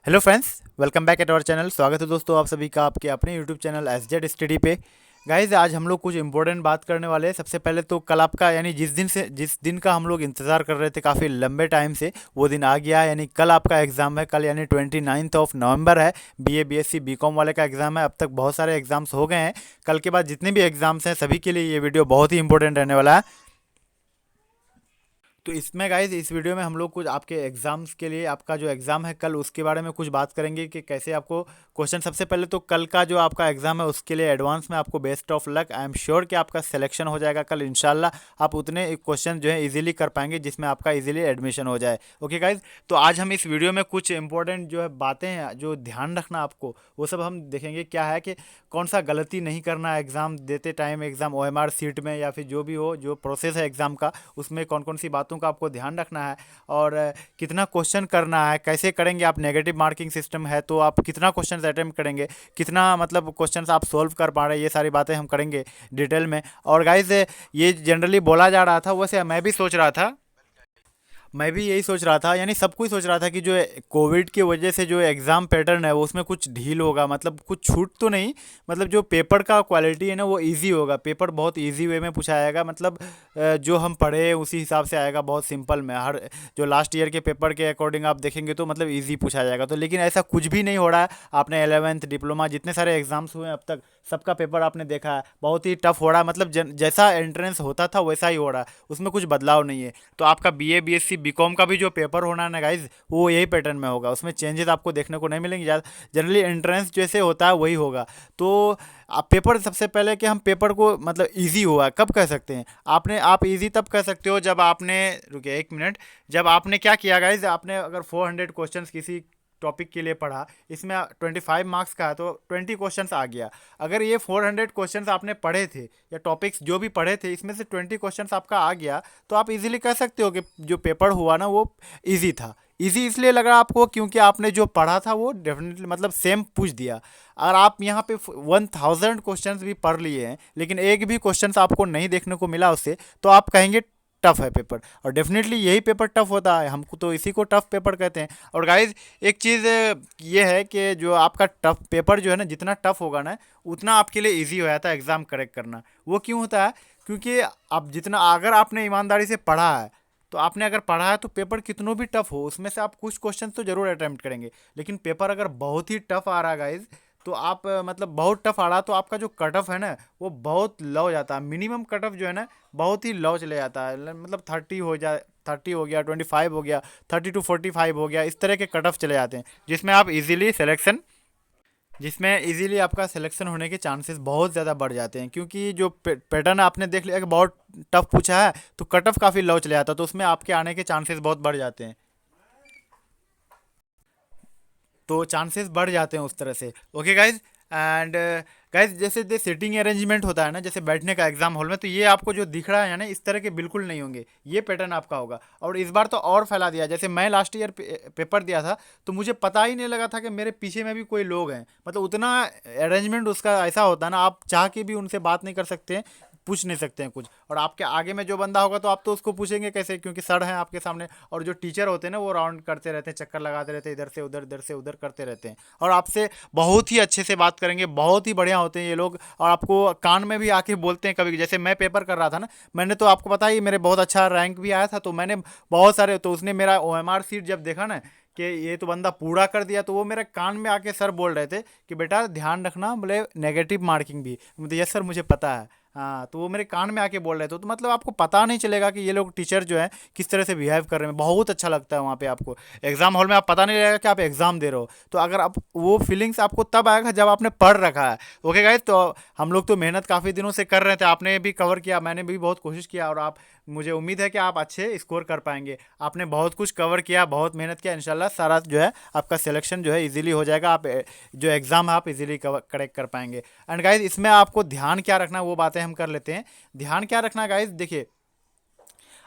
Hello friends, welcome back at our channel. स्वागत है दोस्तों आप सभी का आपके अपने यूट्यूब चैनल एसजेड स्टडी पे। गाइज आज हम लोग कुछ इंपॉर्टेंट बात करने वाले हैं। सबसे पहले तो कल आपका यानी जिस दिन का हम लोग इंतज़ार कर रहे थे काफ़ी लंबे टाइम से, वो दिन आ गया है। यानी कल आपका एग्ज़ाम है। कल यानी 29 नवंबर है। बीए बीएससी बीकॉम वाले का एग्ज़ाम है। अब तक बहुत सारे एग्ज़ाम्स हो गए हैं। कल के बाद जितने भी एग्ज़ाम्स हैं सभी के लिए ये वीडियो बहुत ही इंपॉर्टेंट रहने वाला है। तो इसमें गाइज इस वीडियो में हम लोग कुछ आपके एग्ज़ाम्स के लिए, आपका जो एग्ज़ाम है कल, उसके बारे में कुछ बात करेंगे कि कैसे आपको क्वेश्चन। सबसे पहले तो कल का जो आपका एग्ज़ाम है उसके लिए एडवांस में आपको best of luck. I am sure कि आपका सिलेक्शन हो जाएगा कल इंशाल्लाह। आप उतने क्वेश्चन जो है इजीली कर पाएंगे जिसमें आपका इजीली एडमिशन हो जाए। ओके गाइज, तो आज हम इस वीडियो में कुछ इंपॉर्टेंट जो है बातें हैं जो ध्यान रखना आपको, वो सब हम देखेंगे। क्या है कि कौन सा गलती नहीं करना है एग्ज़ाम देते टाइम, एग्ज़ाम ओएमआर सीट में या फिर जो भी हो, जो प्रोसेस है एग्ज़ाम का, उसमें कौन कौन सी बातों का आपको ध्यान रखना है। और कितना क्वेश्चन करना है, कैसे करेंगे आप। नेगेटिव मार्किंग सिस्टम है तो आप कितना क्वेश्चन अटेम्प्ट करेंगे, कितना मतलब क्वेश्चन आप सोल्व कर पा रहे हैं, ये सारी बातें हम करेंगे डिटेल में। और गाइज ये जनरली बोला जा रहा था, वैसे मैं भी यही सोच रहा था, यानी सब कोई सोच रहा था कि जो कोविड की वजह से जो एग्ज़ाम पैटर्न है वो उसमें कुछ ढील होगा, मतलब कुछ छूट तो नहीं, मतलब जो पेपर का क्वालिटी है ना वो इजी होगा। पेपर बहुत इजी वे में पूछा जाएगा, मतलब जो हम पढ़े उसी हिसाब से आएगा, बहुत सिंपल में। हर जो लास्ट ईयर के पेपर के अकॉर्डिंग आप देखेंगे तो मतलब इजी पूछा जाएगा। तो लेकिन ऐसा कुछ भी नहीं हो रहा है। आपने 11th डिप्लोमा जितने सारे एग्ज़ाम्स हुए हैं अब तक, सबका पेपर आपने देखा है, बहुत ही टफ हो रहा है। मतलब जैसा एंट्रेंस होता था वैसा ही हो रहा है, उसमें कुछ बदलाव नहीं है। तो आपका बीए बीएससी बीकॉम का भी जो पेपर होना है ना गाइज, वो यही पैटर्न में होगा, उसमें चेंजेस आपको देखने को नहीं मिलेंगे ज़्यादा। जनरली एंट्रेंस जैसे होता है वही होगा। तो आप पेपर, सबसे पहले कि हम पेपर को मतलब इजी हुआ कब कह सकते हैं, आप इजी तब कह सकते हो जब आपने, रुकिए एक मिनट, जब आपने क्या किया गाइज, आपने अगर 400 क्वेश्चन किसी टॉपिक के लिए पढ़ा, इसमें 25 मार्क्स का है तो 20 क्वेश्चंस आ गया। अगर ये 400 क्वेश्चंस आपने पढ़े थे या टॉपिक्स जो भी पढ़े थे, इसमें से 20 क्वेश्चंस आपका आ गया, तो आप इजीली कह सकते हो कि जो पेपर हुआ ना वो इजी था। इजी इसलिए लगा आपको क्योंकि आपने जो पढ़ा था वो डेफिनेटली मतलब सेम पूछ दिया। अगर आप यहाँ पे 1000 क्वेश्चंस भी पढ़ लिए हैं लेकिन एक भी क्वेश्चंस आपको नहीं देखने को मिला उससे, तो आप कहेंगे टफ है पेपर। और डेफिनेटली यही पेपर टफ होता है, हमको तो इसी को टफ पेपर कहते हैं। और गाइज एक चीज़ ये है कि जो आपका टफ पेपर जो है ना, जितना टफ होगा ना उतना आपके लिए इजी हो जाता है एग्ज़ाम करेक्ट करना। वो क्यों होता है? क्योंकि आप जितना, अगर आपने ईमानदारी से पढ़ा है, तो आपने अगर पढ़ा है तो पेपर कितनों भी टफ हो उसमें से आप कुछ क्वेश्चन तो जरूर अटैम्प्ट करेंगे। लेकिन पेपर अगर बहुत ही टफ आ रहा है गाइज, तो आप मतलब बहुत टफ आ रहा, तो आपका जो कट ऑफ है ना वो बहुत लो हो जाता है। मिनिमम कट ऑफ जो है ना बहुत ही लो चले जाता है, मतलब 30 हो जाए, 30 हो गया, 25 हो गया, 30 to 45 हो गया, इस तरह के कट ऑफ चले जाते हैं, जिसमें इजीली आपका सिलेक्शन होने के चांसेस बहुत ज़्यादा बढ़ जाते हैं। क्योंकि जो पैटर्न आपने देख लिया कि बहुत टफ पूछा है तो कट ऑफ काफ़ी लो चले जाता है, तो उसमें आपके आने के चांसेस बहुत बढ़ जाते हैं। तो चांसेस बढ़ जाते हैं उस तरह से। ओके गाइज, एंड गाइज जैसे जो सीटिंग अरेंजमेंट होता है ना, जैसे बैठने का एग्जाम हॉल में, तो ये आपको जो दिख रहा है ना इस तरह के बिल्कुल नहीं होंगे, ये पैटर्न आपका होगा। और इस बार तो और फैला दिया। जैसे मैं लास्ट ईयर पेपर दिया था तो मुझे पता ही नहीं लगा था कि मेरे पीछे में भी कोई लोग हैं। मतलब उतना अरेंजमेंट उसका ऐसा होता है ना, आप चाह के भी उनसे बात नहीं कर सकते हैं, पूछ नहीं सकते हैं कुछ। और आपके आगे में जो बंदा होगा तो आप तो उसको पूछेंगे कैसे, क्योंकि सर हैं आपके सामने। और जो टीचर होते हैं ना वो राउंड करते रहते हैं, चक्कर लगाते रहते हैं, इधर से उधर, इधर से उधर करते रहते हैं। और आपसे बहुत ही अच्छे से बात करेंगे, बहुत ही बढ़िया होते हैं ये लोग। और आपको कान में भी आके बोलते हैं कभी। जैसे मैं पेपर कर रहा था ना, मैंने तो आपको पता ही मेरे बहुत अच्छा रैंक भी आया था, तो मैंने बहुत सारे, तो उसने मेरा ओएमआर सीट जब देखा ना कि ये तो बंदा पूरा कर दिया, तो वो मेरे कान में आके सर बोल रहे थे कि बेटा ध्यान रखना, बोले नेगेटिव मार्किंग भी। मतलब यस सर मुझे पता है। हाँ, तो वो मेरे कान में आके बोल रहे थे। तो मतलब आपको पता नहीं चलेगा कि ये लोग टीचर जो है किस तरह से बिहेव कर रहे हैं। बहुत अच्छा लगता है वहाँ पे आपको एग्जाम हॉल में, आप पता नहीं लगेगा कि आप एग्जाम दे रहे हो। तो अगर आप, वो फीलिंग्स आपको तब आएगा जब आपने पढ़ रखा है। ओके गाइस, तो हम लोग तो मेहनत काफ़ी दिनों से कर रहे थे, आपने भी कवर किया, मैंने भी बहुत कोशिश किया, और आप, मुझे उम्मीद है कि आप अच्छे स्कोर कर पाएंगे। आपने बहुत कुछ कवर किया, बहुत मेहनत किया, इंशाल्लाह सारा जो है आपका सिलेक्शन जो है इजीली हो जाएगा। आप जो एग्ज़ाम है आप इजीली करेक्ट कर पाएंगे। एंड गाइज इसमें आपको ध्यान क्या रखना है वो बातें हम कर लेते हैं। ध्यान क्या रखना है गाइज, देखिए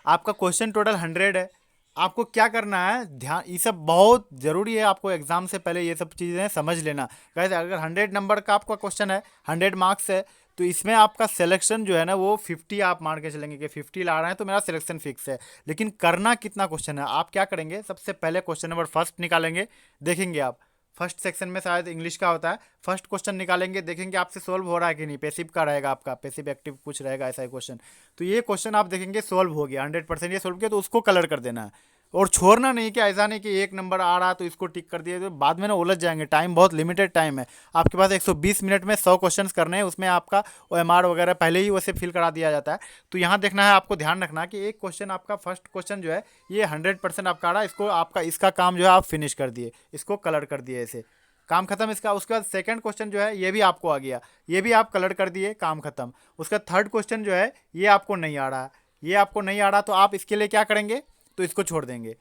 आपका क्वेश्चन टोटल 100 है। आपको क्या करना है, ध्यान, ये सब बहुत ज़रूरी है, आपको एग्जाम से पहले ये सब चीज़ें समझ लेना। गाइज अगर 100 नंबर का आपका क्वेश्चन है, 100 मार्क्स है, तो इसमें आपका सिलेक्शन जो है ना वो 50 आप मान के चलेंगे कि 50 ला रहे हैं तो मेरा सिलेक्शन फिक्स है। लेकिन करना कितना क्वेश्चन है, आप क्या करेंगे, सबसे पहले क्वेश्चन नंबर फर्स्ट निकालेंगे, देखेंगे आप फर्स्ट सेक्शन में शायद इंग्लिश का होता है, फर्स्ट क्वेश्चन निकालेंगे, देखेंगे आपसे सोल्व हो रहा है कि नहीं, पैसिव का रहेगा आपका, पैसिव एक्टिव कुछ रहेगा ऐसा ही क्वेश्चन। तो ये क्वेश्चन आप देखेंगे सोल्व हो गया 100%, ये सोल्व किया तो उसको कलर कर देना है, और छोड़ना नहीं कि ऐसा नहीं कि एक नंबर आ रहा तो इसको टिक कर दिया, तो बाद में ना उलझ जाएंगे। टाइम बहुत लिमिटेड टाइम है आपके पास, 120 मिनट में 100 क्वेश्चंस करने हैं, उसमें आपका OMR वगैरह पहले ही वैसे फिल करा दिया जाता है। तो यहाँ देखना है आपको, ध्यान रखना कि एक क्वेश्चन आपका फर्स्ट क्वेश्चन जो है ये 100% आपका आ रहा है, इसको आपका इसका काम जो है आप फिनिश कर दिए, इसको कलर कर दिए, ऐसे काम खत्म इसका। उसके बाद सेकंड क्वेश्चन जो है ये भी आपको आ गया, ये भी आप कलर कर दिए, काम खत्म। उसका थर्ड क्वेश्चन जो है ये आपको नहीं आ रहा, ये आपको नहीं आ रहा, तो आप इसके लिए क्या करेंगे, तो इसको छोड़ देंगे,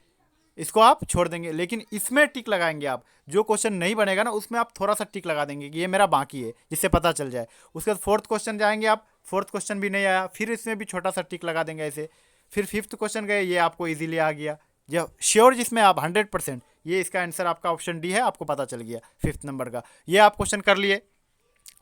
इसको आप छोड़ देंगे, लेकिन इसमें टिक लगाएंगे आप। जो क्वेश्चन नहीं बनेगा ना उसमें आप थोड़ा सा टिक लगा देंगे कि ये मेरा बाकी है, जिससे पता चल जाए। उसके बाद फोर्थ क्वेश्चन जाएंगे आप, फोर्थ क्वेश्चन भी नहीं आया, फिर इसमें भी छोटा सा टिक लगा देंगे ऐसे। फिर फिफ्थ क्वेश्चन गए, ये आपको इजीली आ गया, जब श्योर जिसमें आप 100%, ये इसका आंसर आपका ऑप्शन डी है, आपको पता चल गया फिफ्थ नंबर का, ये आप क्वेश्चन कर लिए।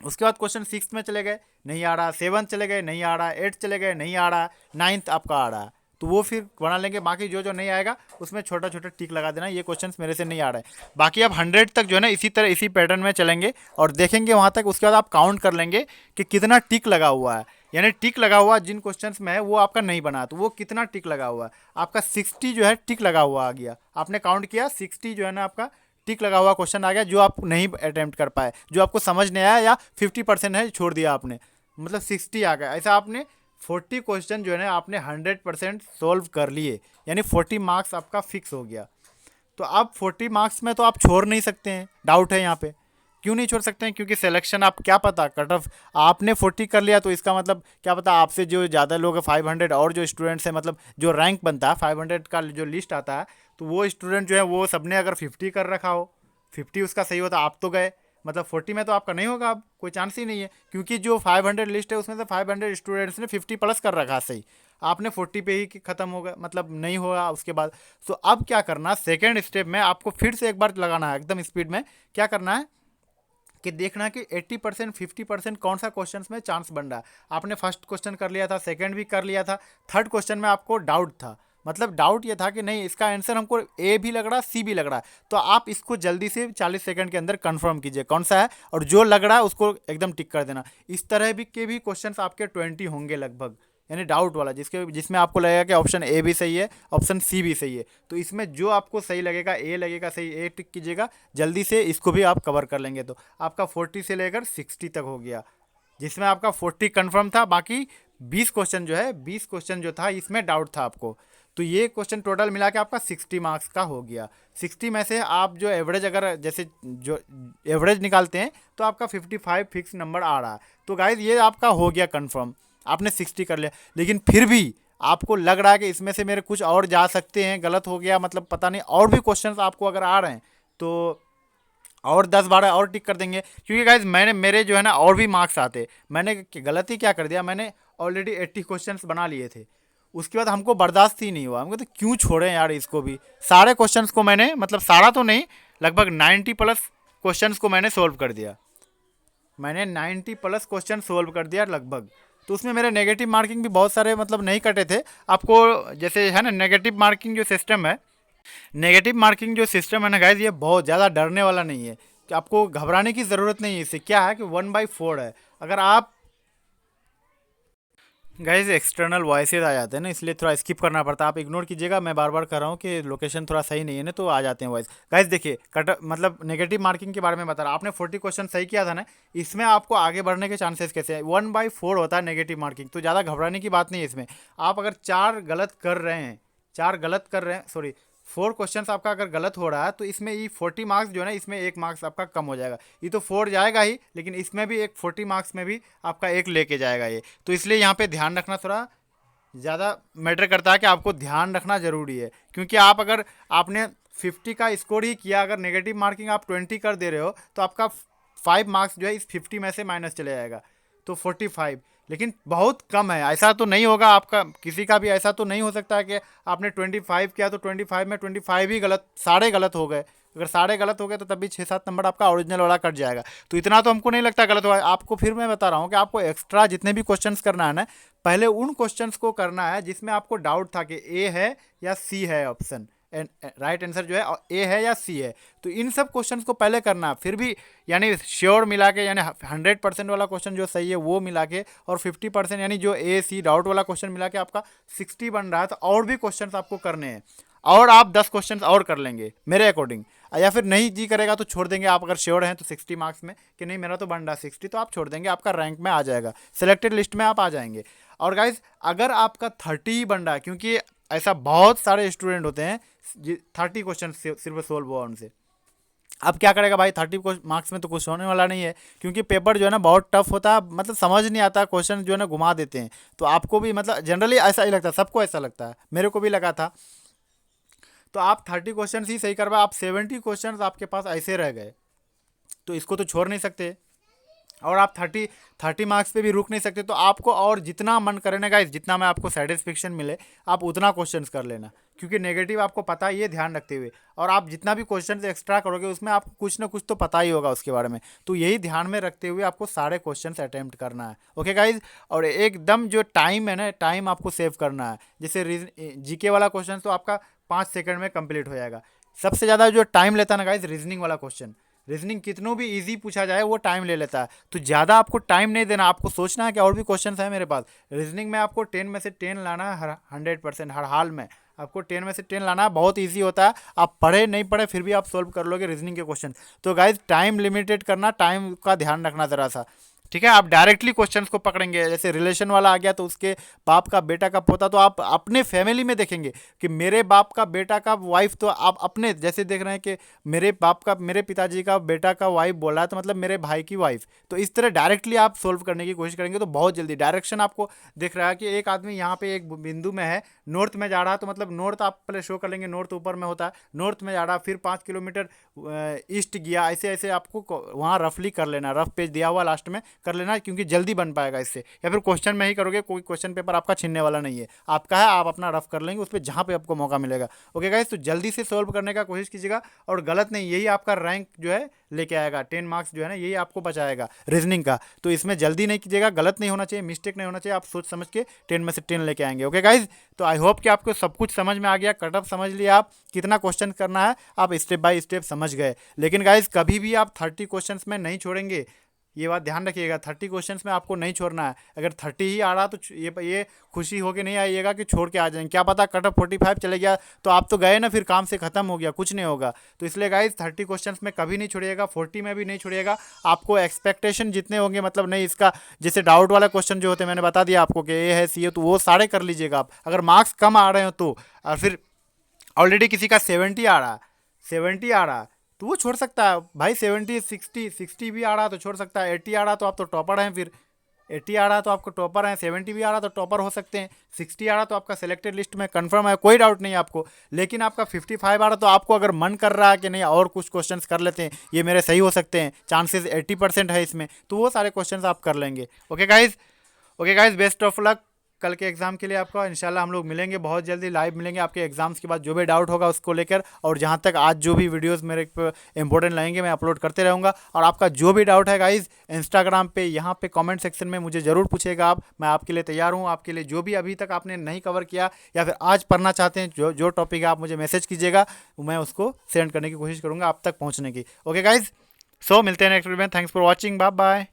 उसके बाद क्वेश्चन सिक्स में चले गए, नहीं आ रहा, सेवन चले गए, नहीं आ रहा, एट चले गए, नहीं आ रहा, नाइन्थ आपका आ रहा है, तो वो फिर बना लेंगे। बाकी जो जो नहीं आएगा उसमें छोटा छोटा टिक लगा देना, ये क्वेश्चंस मेरे से नहीं आ रहा है। बाकी आप 100 तक जो है ना इसी तरह इसी पैटर्न में चलेंगे और देखेंगे वहाँ तक। उसके बाद आप काउंट कर लेंगे कि कितना टिक लगा हुआ है, यानी टिक लगा हुआ जिन क्वेश्चंस में है वो आपका नहीं बना, तो वो कितना टिक लगा हुआ है आपका 60 जो है टिक लगा हुआ आ गया। आपने काउंट किया 60 जो है ना आपका टिक लगा हुआ क्वेश्चन आ गया, जो आप नहीं अटेम्प्ट कर पाए, जो आपको समझ नहीं आया, या 50% है छोड़ दिया आपने, मतलब 60 आ गया। ऐसा आपने 40 क्वेश्चन जो है ना आपने 100% सोल्व कर लिए, यानी 40 मार्क्स आपका फिक्स हो गया। तो अब 40 मार्क्स में तो आप छोड़ नहीं सकते हैं, डाउट है यहाँ पे, क्यों नहीं छोड़ सकते हैं, क्योंकि सिलेक्शन आप क्या पता कट ऑफ आपने 40 कर लिया, तो इसका मतलब क्या पता आपसे जो ज़्यादा लोग हैं 500 और जो स्टूडेंट्स हैं, मतलब जो रैंक बनता है 500 का जो लिस्ट आता है, तो वो स्टूडेंट जो है वो सबने अगर 50 कर रखा हो, 50 उसका सही होता, आप तो गए, मतलब 40 में तो आपका नहीं होगा, अब कोई चांस ही नहीं है, क्योंकि जो 500 लिस्ट है उसमें से 500 स्टूडेंट्स ने 50 प्लस कर रखा सही, आपने 40 पे ही खत्म हो गया, मतलब नहीं होगा उसके बाद। तो अब क्या करना, सेकेंड स्टेप में आपको फिर से एक बार लगाना है एकदम स्पीड में। क्या करना है कि देखना है कि 80% 50% कौन सा क्वेश्चन में चांस बन रहा है। आपने फर्स्ट क्वेश्चन कर लिया था, सेकंड भी कर लिया था, थर्ड क्वेश्चन में आपको डाउट था, मतलब डाउट ये था कि नहीं इसका आंसर हमको ए भी लग रहा है, सी भी लग रहा है, तो आप इसको जल्दी से 40 सेकंड के अंदर कंफर्म कीजिए कौन सा है, और जो लग रहा है उसको एकदम टिक कर देना। इस तरह भी के भी क्वेश्चंस आपके 20 होंगे लगभग, यानी डाउट वाला, जिसमें आपको लगेगा कि ऑप्शन ए भी सही है, ऑप्शन सी भी सही है, तो इसमें जो आपको सही लगेगा, ए लगेगा सही, ए टिक कीजिएगा जल्दी से, इसको भी आप कवर कर लेंगे। तो आपका 40 से लेकर 60 तक हो गया, जिसमें आपका 40 कंफर्म था, बाकी 20 क्वेश्चन जो है, 20 क्वेश्चन जो था इसमें डाउट था आपको, तो ये क्वेश्चन टोटल मिला के आपका 60 मार्क्स का हो गया। 60 में से आप जो एवरेज, अगर जैसे जो एवरेज निकालते हैं तो आपका 55 फिक्स नंबर आ रहा है। तो गाइज ये आपका हो गया कंफर्म, आपने 60 कर लिया, लेकिन फिर भी आपको लग रहा है कि इसमें से मेरे कुछ और जा सकते हैं, गलत हो गया, मतलब पता नहीं, और भी क्वेश्चंस आपको अगर आ रहे हैं तो और 10-12 और टिक कर देंगे, क्योंकि गाइज मेरे जो है ना और भी मार्क्स आते, मैंने गलती क्या कर दिया, मैंने ऑलरेडी 80 क्वेश्चंस बना लिए थे, उसके बाद हमको बर्दाश्त ही नहीं हुआ, हमको तो क्यों छोड़ें यार इसको भी। सारे क्वेश्चंस को मैंने, मतलब सारा तो नहीं, लगभग 90 प्लस क्वेश्चंस को मैंने सोल्व कर दिया, मैंने 90 प्लस क्वेश्चन सोल्व कर दिया लगभग। तो उसमें मेरे नेगेटिव मार्किंग भी बहुत सारे मतलब नहीं कटे थे। आपको जैसे है ना नेगेटिव मार्किंग जो सिस्टम है, नेगेटिव मार्किंग जो सिस्टम है ना गाइज, ये बहुत ज़्यादा डरने वाला नहीं है, कि आपको घबराने की ज़रूरत नहीं है। इससे क्या है कि 1/4 है, अगर आप गाइज एक्सटर्नल वॉइसेज आ जाते हैं ना, इसलिए थोड़ा स्किप करना पड़ता है, आप इग्नोर कीजिएगा, मैं बार बार कर रहा हूँ कि लोकेशन थोड़ा सही नहीं है ना, तो आ जाते हैं वॉइस। गाइज देखिए कट मतलब नेगेटिव मार्किंग के बारे में बता रहा, आपने 40 क्वेश्चन सही किया था ना, इसमें आपको आगे बढ़ने के चांसेस कैसे हैं, 1/4 होता है नेगेटिव मार्किंग, तो ज़्यादा घबराने की बात नहीं है इसमें। आप अगर 4 गलत कर रहे हैं, 4 क्वेश्चंस आपका अगर गलत हो रहा है, तो इसमें ये 40 मार्क्स जो है ना, इसमें 1 मार्क्स आपका कम हो जाएगा। ये तो 4 जाएगा ही, लेकिन इसमें भी एक 40 मार्क्स में भी आपका 1 लेके जाएगा ये, तो इसलिए यहाँ पे ध्यान रखना थोड़ा ज़्यादा मैटर करता है, कि आपको ध्यान रखना ज़रूरी है, क्योंकि आप अगर आपने 50 का स्कोर ही किया, अगर नेगेटिव मार्किंग आप 20 कर दे रहे हो, तो आपका 5 मार्क्स जो है इस 50 में से माइनस चले जाएगा, तो 45, लेकिन बहुत कम है, ऐसा तो नहीं होगा आपका, किसी का भी ऐसा तो नहीं हो सकता कि आपने 25 किया तो 25 में 25 ही गलत, सारे गलत हो गए। अगर सारे गलत हो गए तो तब भी 6-7 नंबर आपका ओरिजिनल वाला कट जाएगा, तो इतना तो हमको नहीं लगता गलत हुआ है। आपको फिर मैं बता रहा हूँ कि आपको एक्स्ट्रा जितने भी क्वेश्चंस करना है ना, पहले उन क्वेश्चंस को करना है जिसमें आपको डाउट था कि ए है या सी है ऑप्शन, राइट आंसर जो है ए है या सी है। तो इन सब क्वेश्चंस को पहले करना, फिर भी यानी श्योर मिला के, यानी 100% वाला क्वेश्चन जो सही है वो मिला के, और 50% यानी जो ए सी डाउट वाला क्वेश्चन मिला के आपका 60 बन रहा है। तो और भी क्वेश्चंस आपको करने हैं, और आप 10 क्वेश्चंस और कर लेंगे मेरे अकॉर्डिंग, या फिर नहीं जी करेगा तो छोड़ देंगे। आप अगर श्योर हैं तो 60 मार्क्स में कि नहीं मेरा तो बन रहा है 60, तो आप छोड़ देंगे, आपका रैंक में आ जाएगा, सिलेक्टेड लिस्ट में आप आ जाएंगे। और गाइज अगर आपका 30 ही बन रहा है, क्योंकि ऐसा बहुत सारे स्टूडेंट होते हैं 30 क्वेश्चन सिर्फ सोल्व हुआ उनसे, अब क्या करेगा भाई, 30 मार्क्स में तो कुछ होने वाला नहीं है, क्योंकि पेपर जो है ना बहुत टफ होता है, मतलब समझ नहीं आता, क्वेश्चन जो है ना घुमा देते हैं। तो आपको भी मतलब जनरली ऐसा ही लगता है, सबको ऐसा लगता है, मेरे को भी लगा था। तो आप 30 क्वेश्चन ही सही करवा, आप 70 क्वेश्चन आपके पास ऐसे रह गए, तो इसको तो छोड़ नहीं सकते। और आप 30 मार्क्स पे भी रुक नहीं सकते। तो आपको और जितना मन करे ना गाइस, जितना में आपको सेटिस्फेक्शन मिले, आप उतना क्वेश्चंस कर लेना, क्योंकि नेगेटिव आपको पता है, ये ध्यान रखते हुए। और आप जितना भी क्वेश्चंस एक्स्ट्रा करोगे उसमें आपको कुछ ना कुछ तो पता ही होगा उसके बारे में, तो यही ध्यान में रखते हुए आपको सारे क्वेश्चंस अटेम्प्ट करना है। ओके गाइज, और एकदम जो टाइम है ना, टाइम आपको सेव करना है। जैसे जीके वाला क्वेश्चन तो आपका 5 सेकंड में कंप्लीट हो जाएगा। सबसे ज़्यादा जो टाइम लेता है ना गाइज, रीजनिंग वाला क्वेश्चन, रीजनिंग कितनों भी इजी पूछा जाए वो टाइम ले लेता है। तो ज़्यादा आपको टाइम नहीं देना, आपको सोचना है कि और भी क्वेश्चन है मेरे पास। रीजनिंग में आपको 10 में से 10 लाना है, 100% हर हाल में आपको 10 में से 10 लाना है। बहुत इजी होता है, आप पढ़े नहीं पढ़े फिर भी आप सोल्व कर लोगे रीजनिंग के क्वेश्चन। तो गाइज टाइम लिमिटेड करना, टाइम का ध्यान रखना ज़रा सा, ठीक है। आप डायरेक्टली क्वेश्चंस को पकड़ेंगे, जैसे रिलेशन वाला आ गया तो उसके बाप का बेटा का पोता, तो आप अपने फैमिली में देखेंगे कि मेरे बाप का बेटा का वाइफ, तो आप अपने जैसे देख रहे हैं कि मेरे बाप का, मेरे पिताजी का बेटा का वाइफ बोला है तो मतलब मेरे भाई की वाइफ। तो इस तरह डायरेक्टली आप सोल्व करने की कोशिश करेंगे तो बहुत जल्दी डायरेक्शन आपको दिख रहा है कि एक आदमी यहाँ पे एक बिंदु में है, नॉर्थ में जा रहा है, तो मतलब नॉर्थ आप पहले शो कर लेंगे, नॉर्थ ऊपर में होता है, नॉर्थ में जा रहा, फिर 5 किलोमीटर ईस्ट गया, ऐसे ऐसे आपको वहाँ रफली कर लेना, रफ पेज दिया हुआ लास्ट में कर लेना, क्योंकि जल्दी बन पाएगा इससे। या फिर क्वेश्चन में ही करोगे, कोई क्वेश्चन पेपर आपका छिनने वाला नहीं है, आपका है, आप अपना रफ कर लेंगे उस पर जहाँ पे आपको मौका मिलेगा। ओके गाइस, तो जल्दी से सोल्व करने का कोशिश कीजिएगा, और गलत नहीं, यही आपका रैंक जो है लेके आएगा, 10 मार्क्स जो है ना यही आपको बचाएगा रीजनिंग का। तो इसमें जल्दी नहीं कीजिएगा, गलत नहीं होना चाहिए, मिस्टेक नहीं होना चाहिए, आप सोच समझ के 10 में से 10 लेके आएंगे। ओके गाइज, तो आई होप कि आपको सब कुछ समझ में आ गया, कट ऑफ समझ लिया, आप कितना क्वेश्चन करना है आप स्टेप बाय स्टेप समझ गए। लेकिन गाइज कभी भी आप 30 क्वेश्चंस में नहीं छोड़ेंगे, ये बात ध्यान रखिएगा, 30 क्वेश्चंस में आपको नहीं छोड़ना है। अगर 30 ही आ रहा तो ये खुशी होके नहीं आइएगा कि छोड़ के आ जाएंगे, क्या पता कट ऑफ 45 चले गया तो आप तो गए ना, फिर काम से खत्म हो गया, कुछ नहीं होगा। तो इसलिए गाइज 30 क्वेश्चंस में कभी नहीं छोड़िएगा, 40 में भी नहीं छोड़िएगा। आपको एक्सपेक्टेशन जितने होंगे, मतलब नहीं इसका, जैसे डाउट वाला क्वेश्चन जो होते हैं मैंने बता दिया आपको कि ए है सी है, तो वो सारे कर लीजिएगा आप, अगर मार्क्स कम आ रहे हो तो। और फिर ऑलरेडी किसी का 70 आ रहा, 70 आ रहा तो वो छोड़ सकता है भाई, 70 60 भी आ रहा तो छोड़ सकता है, 80 आ रहा तो आप तो टॉपर हैं, फिर 80 आ रहा तो आपको टॉपर हैं, 70 भी आ रहा तो टॉपर हो सकते हैं, 60 आ रहा तो आपका सिलेक्टेड लिस्ट में कंफर्म है, कोई डाउट नहीं है आपको। लेकिन आपका 55 आ रहा तो आपको अगर मन कर रहा है कि नहीं और कुछ क्वेश्चंस कर लेते हैं, ये मेरे सही हो सकते हैं, चांसेस 80% है इसमें, तो वो सारे क्वेश्चंस आप कर लेंगे। Okay guys, okay guys, best of luck कल के एग्जाम के लिए आपका। इंशाल्लाह हम लोग मिलेंगे बहुत जल्दी, लाइव मिलेंगे आपके एग्जाम्स के बाद, जो भी डाउट होगा उसको लेकर। और जहाँ तक आज जो भी वीडियोस मेरे पे इंपॉर्टेंट लगेंगे मैं अपलोड करते रहूँगा। और आपका जो भी डाउट है गाइज, इंस्टाग्राम पे यहाँ पे कमेंट सेक्शन में मुझे ज़रूर पूछेगा आप, मैं आपके लिए तैयार हूँ। आपके लिए जो भी अभी तक आपने नहीं कवर किया या फिर आज पढ़ना चाहते हैं, जो टॉपिक है आप मुझे मैसेज कीजिएगा, मैं उसको सेंड करने की कोशिश करूँगा आप तक पहुँचने की। ओके गाइज, सो मिलते हैं नेक्स्ट वीडियो में, thanks for watching, bye bye.